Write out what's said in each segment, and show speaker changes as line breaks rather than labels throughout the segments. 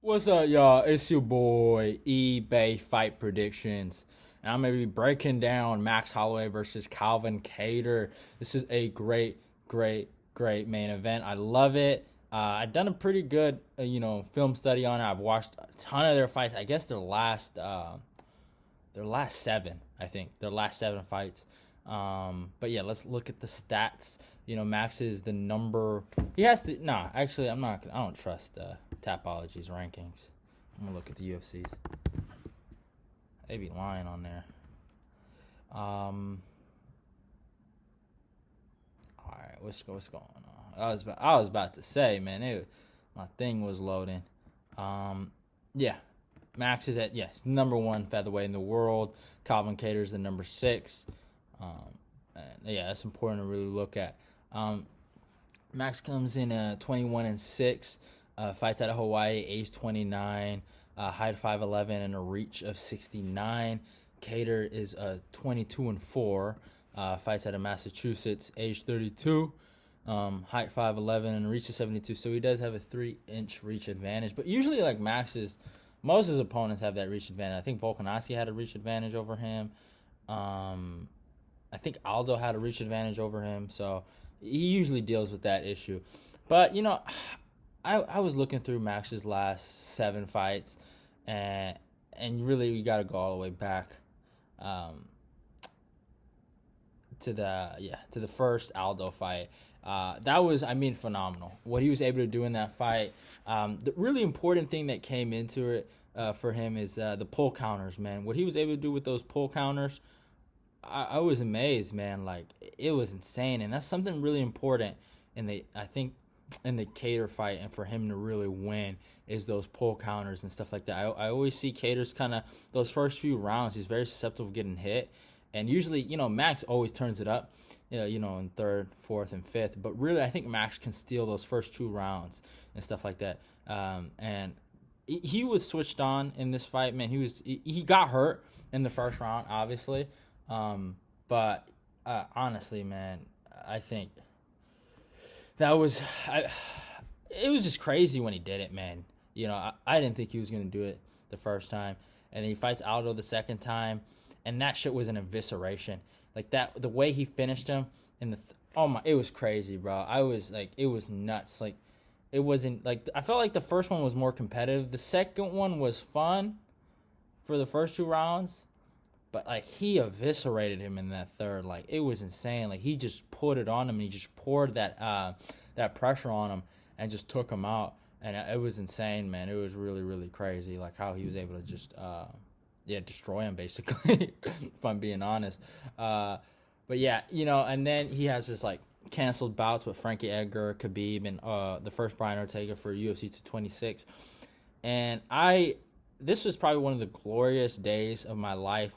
What's up, y'all? It's your boy eBay Fight Predictions, and I'm gonna be breaking down Max Holloway versus Calvin Kattar. This is a great main event. I love it. I've done a pretty good, film study on it. I've watched a ton of their fights. I guess their last seven, I think, their last seven fights. But yeah, let's look at the stats. Max is the number. He has to. Nah, actually, I'm not. I don't trust Tapology's rankings. I'm gonna look at the UFC's. They be lying on there. Um. All right, what's going on? I was about to say, man, my thing was loading. Yeah, Max is at number one featherweight in the world. Calvin Kattar is the number six. And yeah, that's important to really look at. Max comes in 21-6, fights out of Hawaii, age 29, height 5'11", and a reach of 69. Kattar is 22-4, fights out of Massachusetts, age 32, height 5'11", and a reach of 72. So he does have a 3-inch reach advantage. But usually, like most of his opponents have that reach advantage. I think Volkanovski had a reach advantage over him. I think Aldo had a reach advantage over him, so he usually deals with that issue. But I was looking through Max's last seven fights, and really we got to go all the way back to the first Aldo fight. That was, phenomenal. What he was able to do in that fight. The really important thing that came into it for him is the pull counters, man. What he was able to do with those pull counters, I was amazed, man. Like, it was insane, and that's something really important I think in the Kattar fight, and for him to really win is those pull counters and stuff like that. I always see Kattar's kind of those first few rounds. He's very susceptible to getting hit, and usually, Max always turns it up, in third, fourth, and fifth. But really, I think Max can steal those first two rounds and stuff like that. And he was switched on in this fight, man. He got hurt in the first round, obviously. But honestly, man, I think it was just crazy when he did it, man. I didn't think he was gonna do it the first time, and then he fights Aldo the second time, and that shit was an evisceration. Like that, the way he finished him it was crazy, bro. I was like, it was nuts. Like, it wasn't like I felt like the first one was more competitive. The second one was fun for the first two rounds. But like, he eviscerated him in that third. Like, it was insane. Like, he just put it on him, and he just poured that pressure on him and just took him out. And it was insane, man. It was really, really crazy. Like, how he was able to just destroy him, basically. If I'm being honest. But yeah, and then he has this like canceled bouts with Frankie Edgar, Khabib, and the first Brian Ortega for UFC 226. And this was probably one of the glorious days of my life.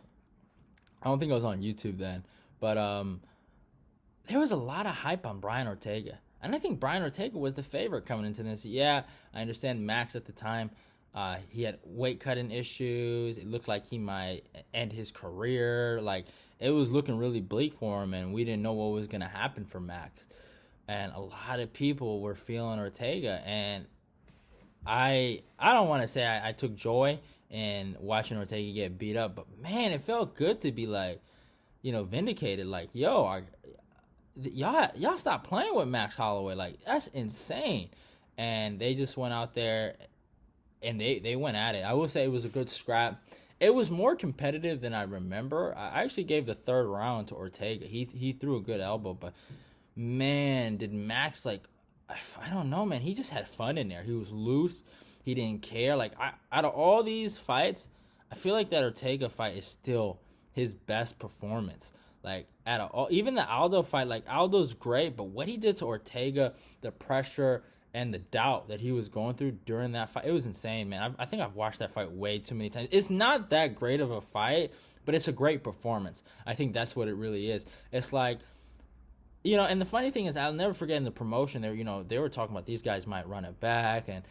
I don't think I was on YouTube then, but there was a lot of hype on Brian Ortega, and I think Brian Ortega was the favorite coming into this. Yeah, I understand Max at the time. He had weight cutting issues. It looked like he might end his career. Like, it was looking really bleak for him, and we didn't know what was gonna happen for Max. And a lot of people were feeling Ortega, and I don't want to say I took joy in watching Ortega get beat up, but man, it felt good to be like, vindicated. Like, yo, y'all stop playing with Max Holloway. Like, that's insane. And they just went out there and they went at it. I will say it was a good scrap. It was more competitive than I remember. I actually gave the third round to Ortega. He threw a good elbow, but man, did Max, like, I don't know, man. He just had fun in there. He was loose. He didn't care. Like, out of all these fights, I feel like that Ortega fight is still his best performance. Like, even the Aldo fight, like, Aldo's great, but what he did to Ortega, the pressure and the doubt that he was going through during that fight, it was insane, man. I think I've watched that fight way too many times. It's not that great of a fight, but it's a great performance. I think that's what it really is. It's like, and the funny thing is, I'll never forget in the promotion there, they were talking about these guys might run it back, and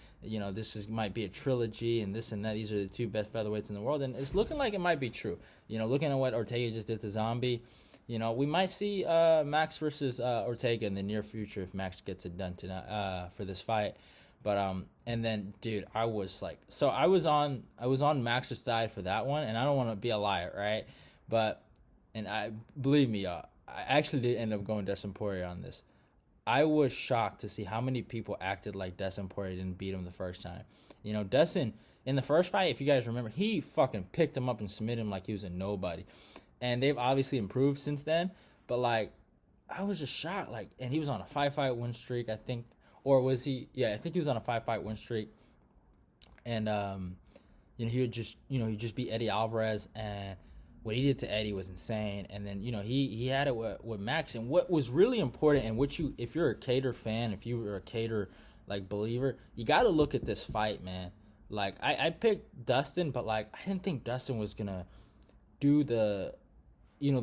might be a trilogy, and this and that. These are the two best featherweights in the world, and it's looking like it might be true. Looking at what Ortega just did to Zombie, we might see Max versus Ortega in the near future if Max gets it done tonight for this fight. But and then dude, I was like, so I was on Max's side for that one, and I don't want to be a liar, right? But and I believe me, I actually did end up going Dustin Poirier on this. I was shocked to see how many people acted like Dustin Poirier didn't beat him the first time. You know, Dustin in the first fight, if you guys remember, he fucking picked him up and submitted him like he was a nobody. And they've obviously improved since then, but like I was just shocked. Like, and he was on a 5-fight win streak, I think, or was he? Yeah, I think he was on a 5-fight win streak. And he would just, he just beat Eddie Alvarez, and what he did to Eddie was insane. And then, he had it with Max. And what was really important, and if you're a Kattar fan, if you were a Kattar like believer, you got to look at this fight, man. Like I picked Dustin, but like I didn't think Dustin was gonna do the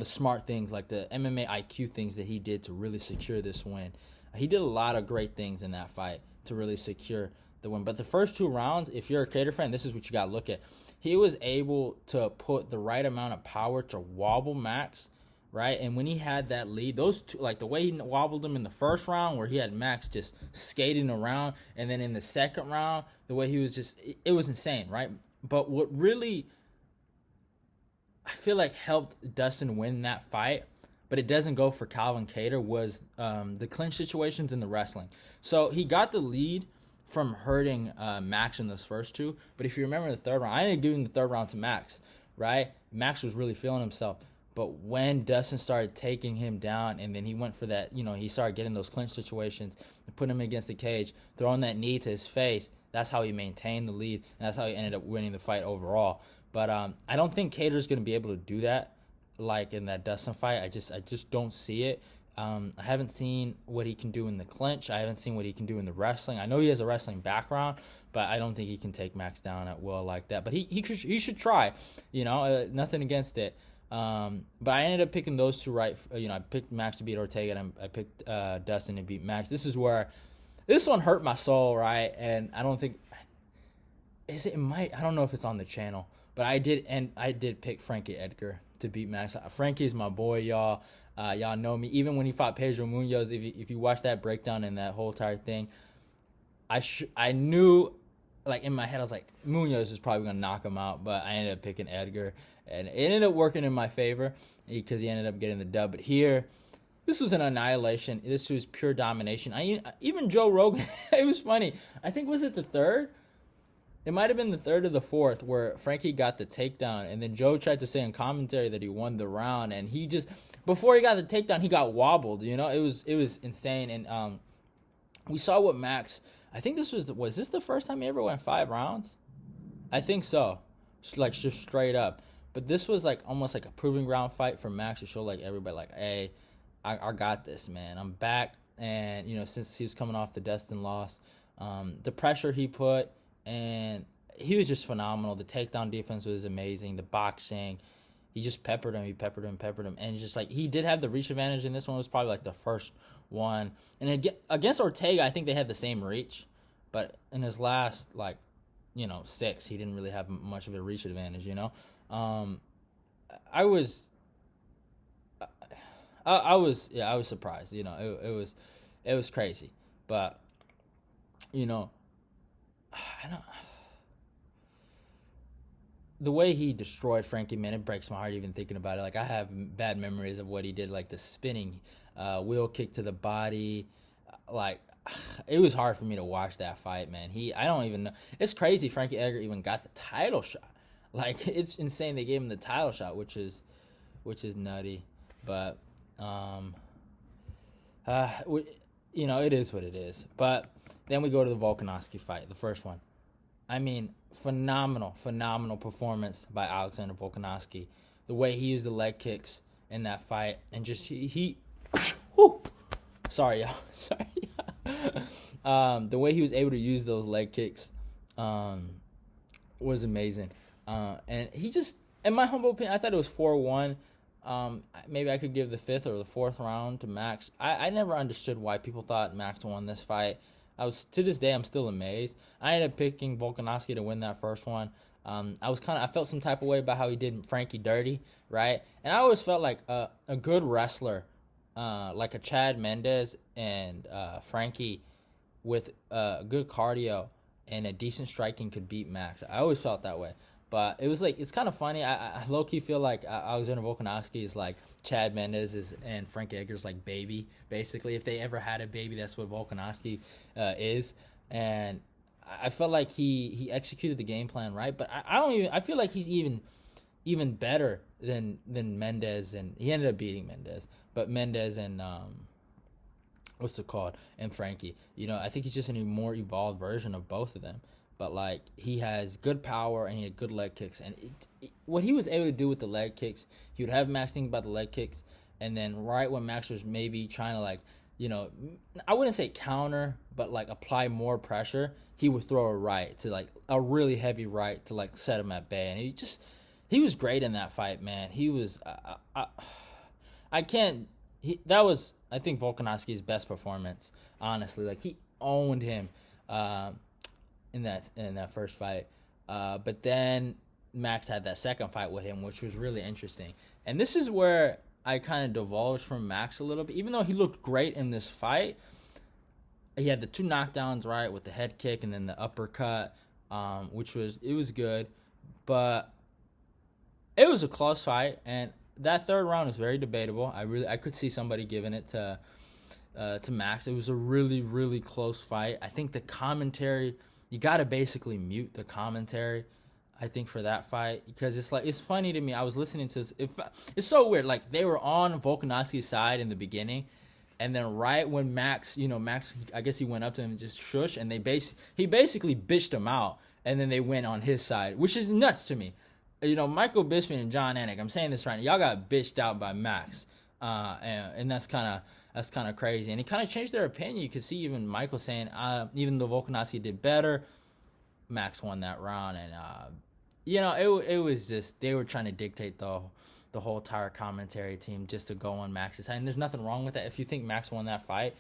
smart things, like the MMA IQ things that he did to really secure this win. He did a lot of great things in that fight to really secure the win. But the first 2 rounds, if you're a Kattar fan, this is what you got to look at. He was able to put the right amount of power to wobble Max, right? And when he had that lead, those two, like the way he wobbled him in the first round, where he had Max just skating around, and then in the second round, the way he was just, it was insane, right? But what really, I feel like, helped Dustin win that fight, but it doesn't go for Calvin Kattar, was the clinch situations in the wrestling. So he got the lead from hurting Max in those first 2. But if you remember the third round, I ended up giving the third round to Max, right? Max was really feeling himself. But when Dustin started taking him down, and then he went for that, he started getting those clinch situations, putting him against the cage, throwing that knee to his face, that's how he maintained the lead, and that's how he ended up winning the fight overall. But I don't think Kattar's going to be able to do that like in that Dustin fight. I just don't see it. I haven't seen what he can do in the clinch. I haven't seen what he can do in the wrestling. I know he has a wrestling background, but I don't think he can take Max down at will like that. But he should try. Nothing against it. But I ended up picking those 2 right. I picked Max to beat Ortega, and I picked Dustin to beat Max. This is where this one hurt my soul, right? And I don't think it might. I don't know if it's on the channel, but I did pick Frankie Edgar to beat Max. Frankie's my boy, y'all. Y'all know me. Even when he fought Pedro Munoz, if you watch that breakdown and that whole entire thing, I knew, like in my head, I was like, Munoz is probably gonna knock him out, but I ended up picking Edgar, and it ended up working in my favor because he ended up getting the dub. But here, this was an annihilation. This was pure domination. Even Joe Rogan, it was funny. I think, was it the third? It might have been the third or the fourth where Frankie got the takedown, and then Joe tried to say in commentary that he won the round, and he just, before he got the takedown, he got wobbled. It was insane. And we saw what Max, I think this was this the first time he ever went 5 rounds? I think so. Just straight up. But this was like almost like a proving ground fight for Max to show like everybody, like, hey, I got this, man. I'm back. And since he was coming off the Dustin loss, the pressure he put, and he was just phenomenal. The takedown defense was amazing. The boxing, he just peppered him. And just like, he did have the reach advantage in this one. It was probably like the first one. And against Ortega, I think they had the same reach. But in his last, 6, he didn't really have much of a reach advantage, I was surprised. It was crazy. But, I don't. The way he destroyed Frankie, man, it breaks my heart even thinking about it. Like, I have bad memories of what he did, like the spinning wheel kick to the body. Like, it was hard for me to watch that fight, man. I don't even know. It's crazy Frankie Edgar even got the title shot. Like, it's insane they gave him the title shot, which is nutty. But, it is what it is. But then we go to the Volkanovski fight, the first one. I mean, phenomenal performance by Alexander Volkanovski. The way he used the leg kicks in that fight, and just he whew, sorry, y'all. The way he was able to use those leg kicks was amazing. And he just, in my humble opinion, I thought it was 4-1. Maybe I could give the 5th or the 4th round to Max. I never understood why people thought Max won this fight. To this day, I'm still amazed. I ended up picking Volkanovski to win that first one. I felt some type of way about how he did Frankie dirty, right? And I always felt like a good wrestler, like a Chad Mendes and Frankie, with good cardio and a decent striking could beat Max. I always felt that way. But it was like, it's kind of funny. I low key feel like Alexander Volkanovski is like Chad Mendes and Frank Edgar's like baby, basically. If they ever had a baby, that's what Volkanovski is. And I felt like he executed the game plan right. But I feel like he's even better than Mendes, and he ended up beating Mendes. But Mendes and what's it called, and Frankie. I think he's just a more evolved version of both of them. But like, he has good power and he had good leg kicks, and what he was able to do with the leg kicks, he would have Max think about the leg kicks, and then right when Max was maybe trying to like, I wouldn't say counter, but like apply more pressure, he would throw a right to like a really heavy right to like set him at bay, and he was great in that fight, man. He was that was, I think, Volkanovski's best performance, honestly. Like, he owned him in that first fight. But then Max had that second fight with him, which was really interesting. And this is where I kind of divulged from Max a little bit. Even though he looked great in this fight, he had the 2 knockdowns, right, with the head kick and then the uppercut, which was good. But it was a close fight, and that third round was very debatable. I could see somebody giving it to Max. It was a really, really close fight. I think the commentary, you got to basically mute the commentary, I think, for that fight, because it's funny to me. I was listening to this. It's so weird. Like, they were on Volkanovski's side in the beginning, and then right when Max, I guess he went up to him and just shush, and he basically bitched him out, and then they went on his side, which is nuts to me. Michael Bisping and John Anik, I'm saying this right now, y'all got bitched out by Max, and that's kind of crazy. And it kind of changed their opinion. You could see even Michael saying, even though Volkanovski did better, Max won that round. And it was just, they were trying to dictate the whole entire commentary team just to go on Max's side. And there's nothing wrong with that. If you think Max won that fight,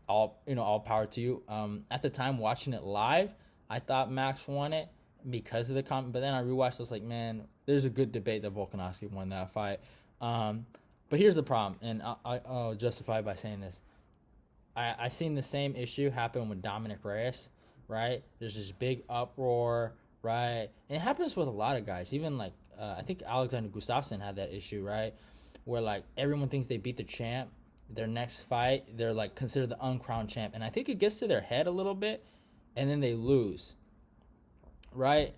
all power to you. At the time watching it live, I thought Max won it because of the comment. But then I rewatched. I was like, man, there's a good debate that Volkanovski won that fight. But here's the problem, and I'll justify by saying this. I seen the same issue happen with Dominic Reyes, right? There's this big uproar, right? And it happens with a lot of guys. Even like I think Alexander Gustafsson had that issue, right? Where like everyone thinks they beat the champ. Their next fight, they're like considered the uncrowned champ. And I think it gets to their head a little bit, and then they lose, right?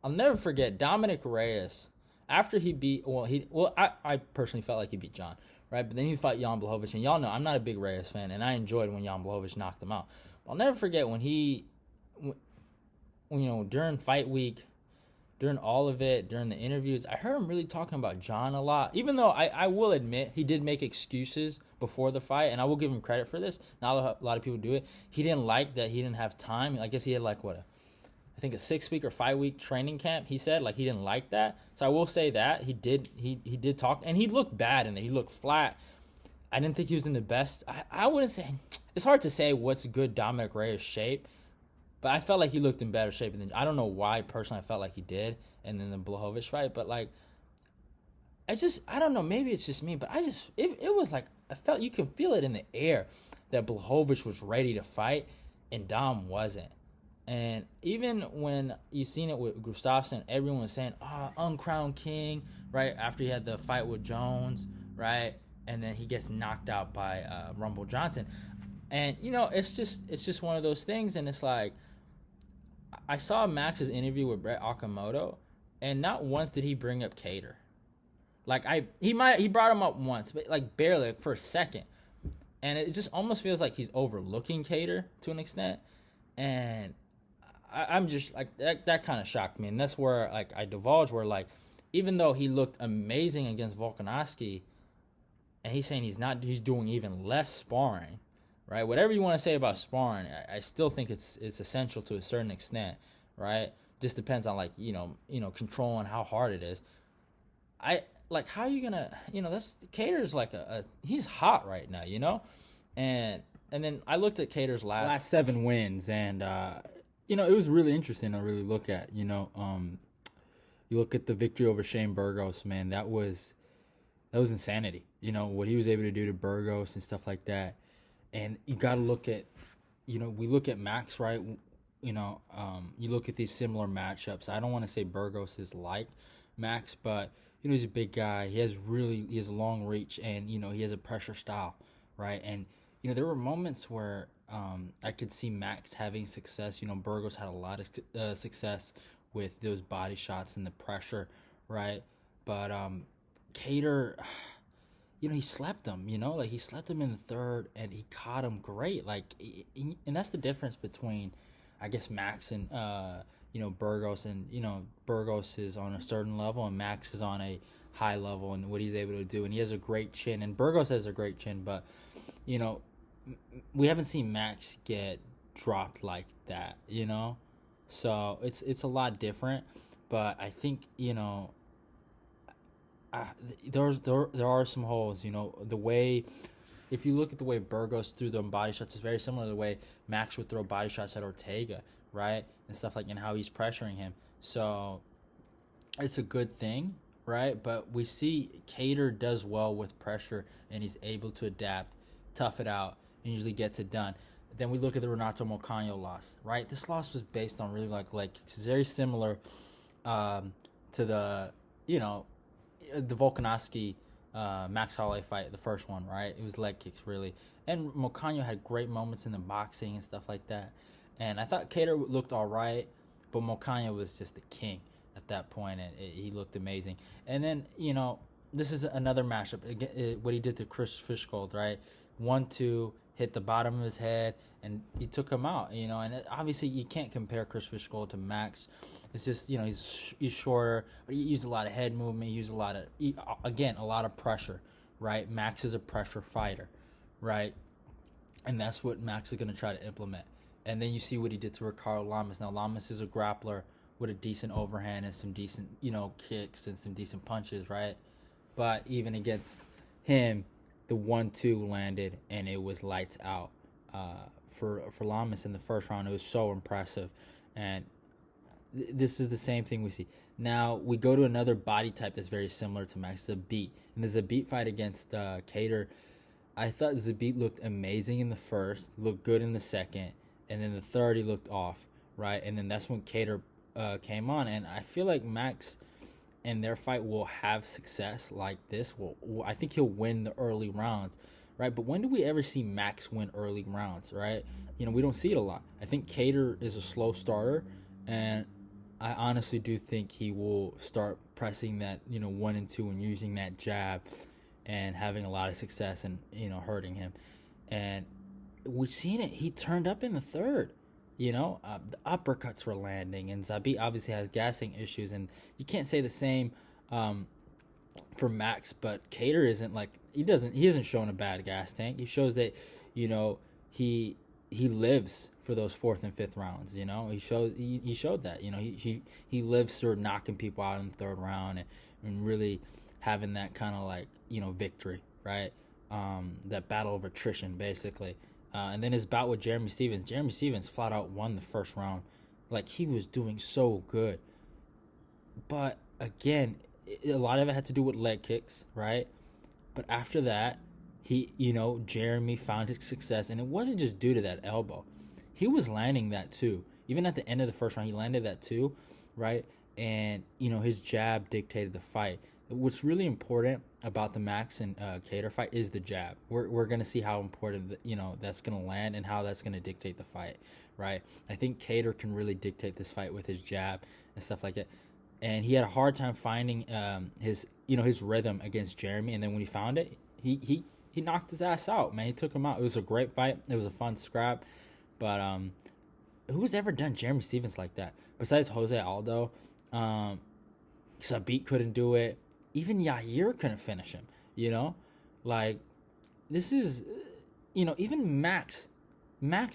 I'll never forget Dominic Reyes. After he beat, I personally felt like he beat John, right? But then he fought Jan Blachowicz, and y'all know I'm not a big Reyes fan, and I enjoyed when Jan Blachowicz knocked him out. I'll never forget when during fight week, during all of it, during the interviews, I heard him really talking about John a lot. Even though I will admit he did make excuses before the fight, and I will give him credit for this. Not a lot of people do it. He didn't like that he didn't have time. I guess he had I think a 6-week or 5-week training camp. He said like he didn't like that. So I will say that he did talk, and he looked bad in it. He looked flat. I didn't think he was in the best. I wouldn't say, it's hard to say what's good Dominic Reyes shape, but I felt like he looked in better shape than, I don't know why personally I felt like he did, and then the Blachowicz fight, but like I don't know, maybe it's just me, but it was like I felt, you can feel it in the air that Blachowicz was ready to fight and Dom wasn't. And even when you seen it with Gustafsson, everyone was saying, uncrowned king, right? After he had the fight with Jones, right? And then he gets knocked out by Rumble Johnson. And, it's just one of those things. And it's like, I saw Max's interview with Brett Okamoto, and not once did he bring up Kattar. Like, he brought him up once, but like barely, like for a second. And it just almost feels like he's overlooking Kattar to an extent. And I'm just like, that kind of shocked me. And that's where like I divulged, where like, even though he looked amazing against Volkanovski, and he's saying he's doing even less sparring, right? Whatever you want to say about sparring, I still think it's essential to a certain extent, right? Just depends on like, controlling how hard it is. How are you gonna, that's Kattar's like he's hot right now, and then I looked at Kattar's last 7 wins, and it was really interesting to really look at. You look at the victory over Shane Burgos, man. That was insanity. What he was able to do to Burgos and stuff like that. And you got to look at we look at Max, right? You look at these similar matchups. I don't want to say Burgos is like Max, but he's a big guy. He has a long reach, and he has a pressure style, right? And there were moments where I could see Max having success. Burgos had a lot of success with those body shots and the pressure, right? But Kattar, he slept him. Like he slept him in the third, and he caught him great. Like, and that's the difference between, I guess, Max and Burgos, and Burgos is on a certain level, and Max is on a high level, and what he's able to do, and he has a great chin, and Burgos has a great chin, but we haven't seen Max get dropped like that. So it's a lot different, but I think there are some holes. The way, if you look at the way Burgos threw them body shots, it's very similar to the way Max would throw body shots at Ortega, right, and stuff like, and how he's pressuring him. So it's a good thing, right? But we see Kattar does well with pressure, and he's able to adapt, tough it out, and usually gets it done. Then we look at the Renato Moicano loss, right? This loss was based on really leg kicks. It's very similar to the the Volkanovski Max Holloway fight, the first one, right? It was leg kicks, really. And Moicano had great moments in the boxing and stuff like that. And I thought Kattar looked all right, but Moicano was just the king at that point, and he looked amazing. And then, this is another matchup. What he did to Chris Fishgold, right? 1-2, hit the bottom of his head, and he took him out, And obviously, you can't compare Chris Fishgold to Max. It's just, he's shorter, but he used a lot of head movement. He used a lot of pressure, right? Max is a pressure fighter, right? And that's what Max is going to try to implement. And then you see what he did to Ricardo Lamas. Now, Lamas is a grappler with a decent overhand and some decent, kicks and some decent punches, right? But even against him, the 1-2 landed, and it was lights out for Lamas in the first round. It was so impressive. And this is the same thing we see. Now, we go to another body type that's very similar to Max, Zabit. And the Zabit fight against Kattar, I thought Zabit looked amazing in the first, looked good in the second, and then the third he looked off, right? And then that's when Kattar came on. And I feel like Max and their fight will have success like this. I think he'll win the early rounds, right? But when do we ever see Max win early rounds, right? We don't see it a lot. I think Kattar is a slow starter, and I honestly do think he will start pressing that, 1 and 2 and using that jab and having a lot of success and, hurting him. And we've seen it. He turned up in the third. The uppercuts were landing, and Zabit obviously has gassing issues, and you can't say the same for Max. But Kattar isn't like he hasn't shown a bad gas tank. He shows that he lives for those fourth and fifth rounds. He showed that he lives through knocking people out in the third round and really having that kind of like victory, right? That battle of attrition basically. And then his bout with Jeremy Stephens. Jeremy Stephens flat out won the first round. Like, he was doing so good. But, again, a lot of it had to do with leg kicks, right? But after that, Jeremy found his success. And it wasn't just due to that elbow. He was landing that, too. Even at the end of the first round, he landed that, too, right? And, his jab dictated the fight. What's really important about the Max and Kattar fight is the jab. We're gonna see how important that's gonna land and how that's gonna dictate the fight, right? I think Kattar can really dictate this fight with his jab and stuff like that. And he had a hard time finding his rhythm against Jeremy. And then when he found it, he knocked his ass out, man. He took him out. It was a great fight. It was a fun scrap. But who's ever done Jeremy Stephens like that besides Jose Aldo? Zabit couldn't do it. Even Yair couldn't finish him, Like, this is, even Max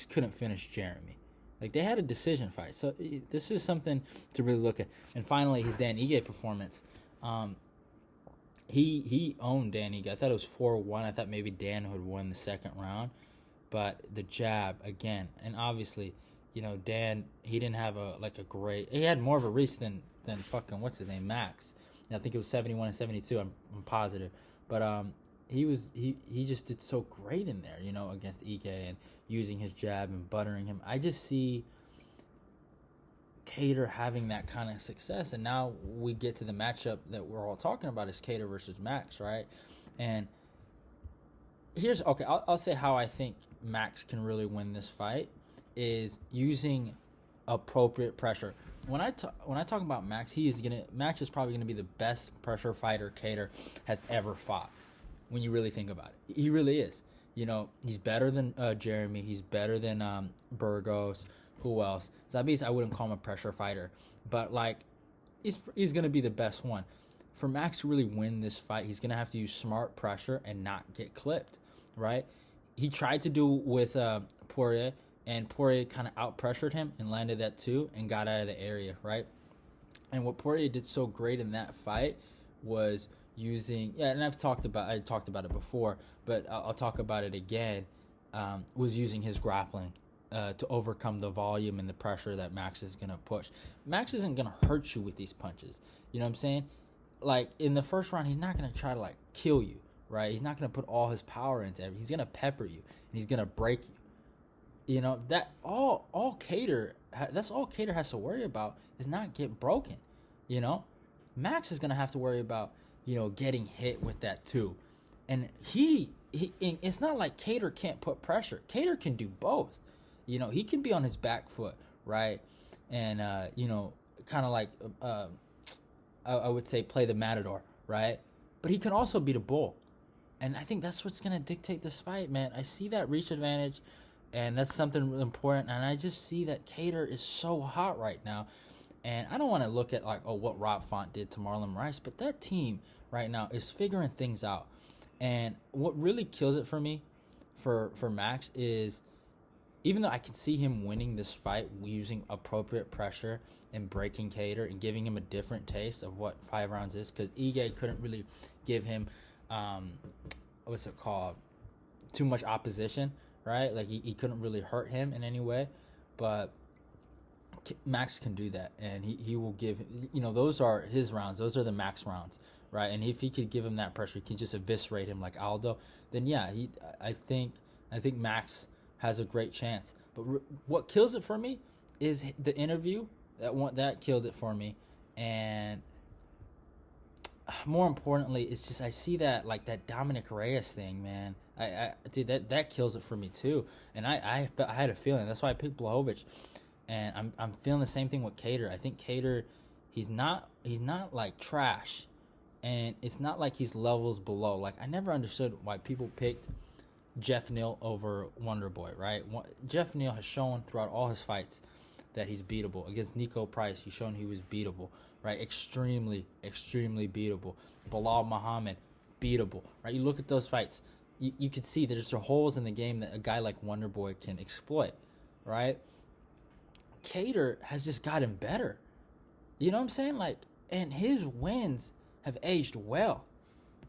couldn't finish Jeremy. Like, they had a decision fight. So, this is something to really look at. And finally, his Dan Ige performance. He owned Dan Ige. I thought it was 4-1. I thought maybe Dan would win the second round. But the jab, again, and obviously, Dan, he didn't have he had more of a reach than fucking, what's his name, Max. I think it was 71 and 72. I'm positive, but he just did so great in there, against EK and using his jab and buttering him. I just see Kattar having that kind of success, and now we get to the matchup that we're all talking about is Kattar versus Max, right? And here's okay. I'll say how I think Max can really win this fight is using appropriate pressure. When I talk about Max, Max is probably gonna be the best pressure fighter Kattar has ever fought. When you really think about it, he really is. He's better than Jeremy. He's better than Burgos. Who else? Zabis, I wouldn't call him a pressure fighter, but like, he's gonna be the best one. For Max to really win this fight, he's gonna have to use smart pressure and not get clipped, right? He tried to do with Poirier, and Poirier kind of out pressured him and landed that too and got out of the area, right? And what Poirier did so great in that fight was using, and I talked about it before, but I'll talk about it again. Was using his grappling to overcome the volume and the pressure that Max is gonna push. Max isn't gonna hurt you with these punches. You know what I'm saying? Like in the first round, he's not gonna try to like kill you, right? He's not gonna put all his power into it. He's gonna pepper you and he's gonna break you. That all Kattar. That's all Kattar has to worry about is not get broken. Max is gonna have to worry about getting hit with that too, and it's not like Kattar can't put pressure. Kattar can do both. He can be on his back foot, right, and kind of like I would say play the matador, right, but he can also be the bull, and I think that's what's gonna dictate this fight, man. I see that reach advantage. And that's something really important. And I just see that Kattar is so hot right now. And I don't want to look at like, what Rob Font did to Marlon Rice. But that team right now is figuring things out. And what really kills it for me, for Max, is even though I can see him winning this fight using appropriate pressure and breaking Kattar and giving him a different taste of what 5 rounds is. Because Ige couldn't really give him, too much opposition. Right, like he couldn't really hurt him in any way, but Max can do that, and he will give. Those are his rounds. Those are the Max rounds, right? And if he could give him that pressure, he can just eviscerate him like Aldo. Then yeah, I think Max has a great chance. But what kills it for me is the interview that killed it for me, and more importantly, it's just I see that like that Dominic Reyes thing, man. Dude, that kills it for me too. And I had a feeling. That's why I picked Blachowicz. And I'm feeling the same thing with Kattar. I think Kattar, he's not like trash, and it's not like he's levels below. Like I never understood why people picked Jeff Neal over Wonder Boy, right? Jeff Neal has shown throughout all his fights that he's beatable. Against Nico Price, he's shown he was beatable, right? Extremely, extremely beatable. Bilal Muhammad, beatable, right? You look at those fights. You can see there's holes in the game that a guy like Wonder Boy can exploit, right? Kattar has just gotten better. You know what I'm saying? Like, and his wins have aged well.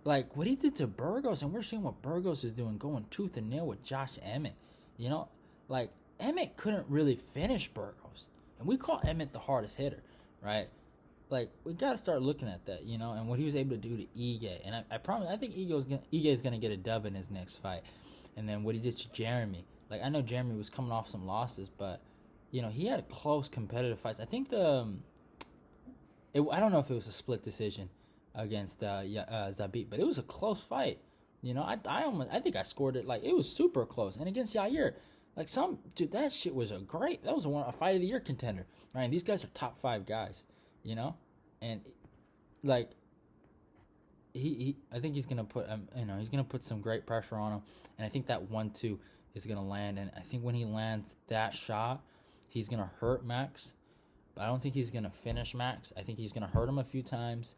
Like, what he did to Burgos, and we're seeing what Burgos is doing, going tooth and nail with Josh Emmett. Like, Emmett couldn't really finish Burgos. And we call Emmett the hardest hitter, right? Like, we got to start looking at that, and what he was able to do to Ige. And I promise, I think Ige is going to get a dub in his next fight. And then what he did to Jeremy. Like, I know Jeremy was coming off some losses, but, he had close competitive fights. I think I don't know if it was a split decision against Zabit, but it was a close fight. I think I scored it, like, it was super close. And against Yair, like, that shit was a fight of the year contender. Right? And these guys are top 5 guys. And like I think he's gonna put he's gonna put some great pressure on him, and I think that 1-2 is gonna land. And I think when he lands that shot, he's gonna hurt Max, but I don't think he's gonna finish Max. I think he's gonna hurt him a few times,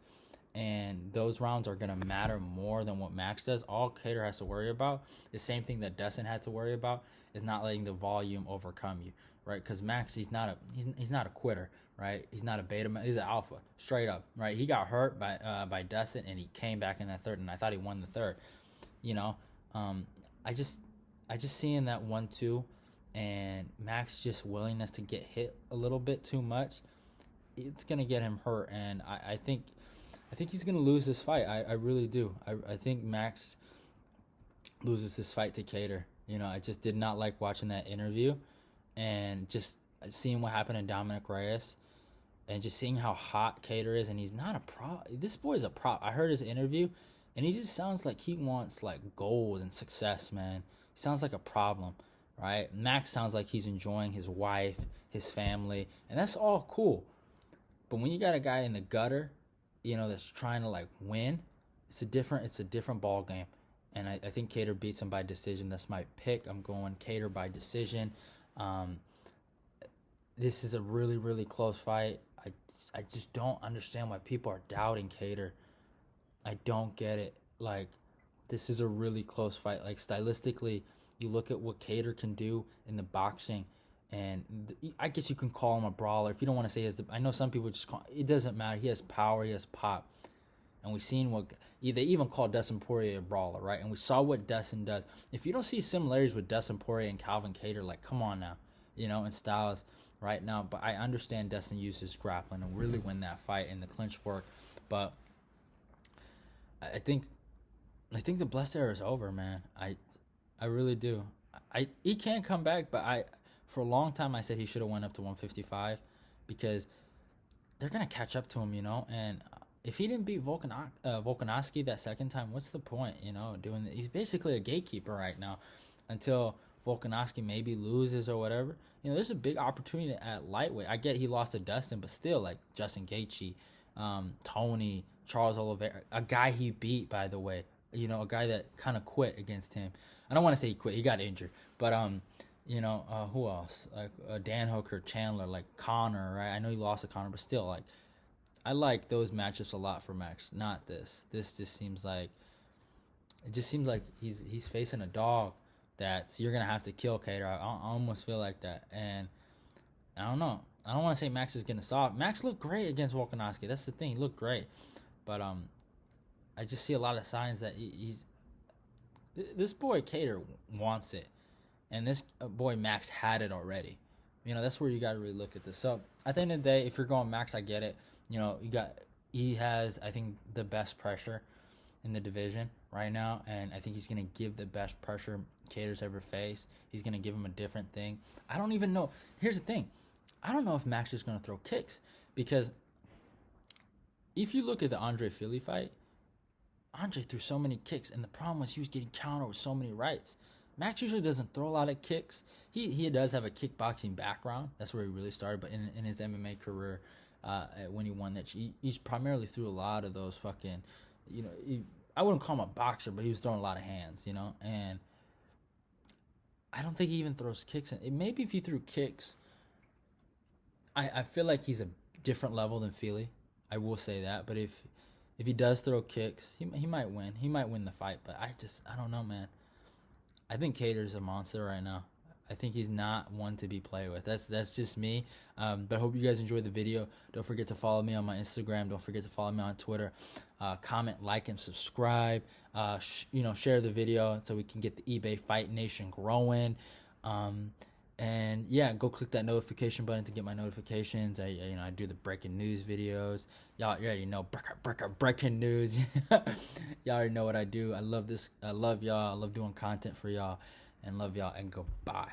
and those rounds are gonna matter more than what Max does. All Kattar has to worry about, the same thing that Dustin had to worry about, is not letting the volume overcome you, right? Because Max, he's not a quitter. Right, he's not a beta. He's an alpha, straight up. Right, he got hurt by Dustin, and he came back in that third, and I thought he won the third. I just seeing that 1-2, and Max just willingness to get hit a little bit too much, it's gonna get him hurt, and I think he's gonna lose this fight. I really do. I think Max loses this fight to Kattar. You know, I just did not like watching that interview, and just seeing what happened to Dominic Reyes, and just seeing how hot Kattar is, and he's not a prop. This boy's a prop. I heard his interview, and he just sounds like he wants like gold and success, man. He sounds like a problem, right? Max sounds like he's enjoying his wife, his family, and that's all cool. But when you got a guy in the gutter, you know, that's trying to like win, it's a different ball game. And I think Kattar beats him by decision. That's my pick. I'm going Kattar by decision. Um, this is a really, really close fight. I just don't understand why people are doubting Kattar. I don't get it. Like, this is a really close fight. Like, stylistically, you look at what Kattar can do in the boxing, and I guess you can call him a brawler. If you don't want to say he has I know some people just call it doesn't matter. He has power, he has pop. And we've seen they even call Dustin Poirier a brawler, right? And we saw what Dustin does. If you don't see similarities with Dustin Poirier and Calvin Kattar, like, come on now, you know, in styles right now. But I understand Dustin uses grappling and really win that fight in the clinch work. But I think the blessed era is over, man. I really do. He can't come back, but for a long time I said he should have went up to 155 because they're gonna catch up to him, you know. And if he didn't beat Volkanovski that second time, what's the point, you know? He's basically a gatekeeper right now until Volkanovski maybe loses or whatever. You know, there's a big opportunity at lightweight. I get he lost to Dustin, but still, like Justin Gaethje, Tony, Charles Oliveira, a guy he beat, by the way. You know, a guy that kind of quit against him. I don't want to say he quit; he got injured. But you know, who else? Like Dan Hooker, Chandler, like Connor, right? I know he lost to Connor, but still, like, I like those matchups a lot for Max. Not this. This just seems like he's facing a dog that you're gonna have to kill, Kattar. I almost feel like that, and I don't know. I don't want to say Max is gonna stop. Max looked great against Volkanovski. That's the thing. He looked great, but I just see a lot of signs that he's this boy Kattar wants it, and this boy Max had it already. You know, that's where you got to really look at this. So at the end of the day, if you're going Max, I get it. You know, he has, I think, the best pressure in the division right now, and I think he's gonna give the best pressure Kattar's ever faced. He's gonna give him a different thing. I don't even know. Here's the thing, I don't know if Max is gonna throw kicks, because if you look at the Andre Fili fight, Andre threw so many kicks, and the problem was he was getting countered with so many rights. Max usually doesn't throw a lot of kicks. He does have a kickboxing background. That's where he really started. But in his MMA career, when he won that, he's primarily threw a lot of those fucking, you know, I wouldn't call him a boxer, but he was throwing a lot of hands, you know. And I don't think he even throws kicks. Maybe if he threw kicks, I feel like he's a different level than Fili. I will say that. But if he does throw kicks, he might win. He might win the fight. But I don't know, man. I think Kattar's a monster right now. I think he's not one to be played with. That's just me. But I hope you guys enjoyed the video. Don't forget to follow me on my Instagram. Don't forget to follow me on Twitter. Comment, like, and subscribe. Share the video so we can get the eBay Fight Nation growing. And yeah, go click that notification button to get my notifications. I do the breaking news videos. Y'all you already know breaking news. Y'all already know what I do. I love this. I love y'all. I love doing content for y'all, and love y'all. And goodbye.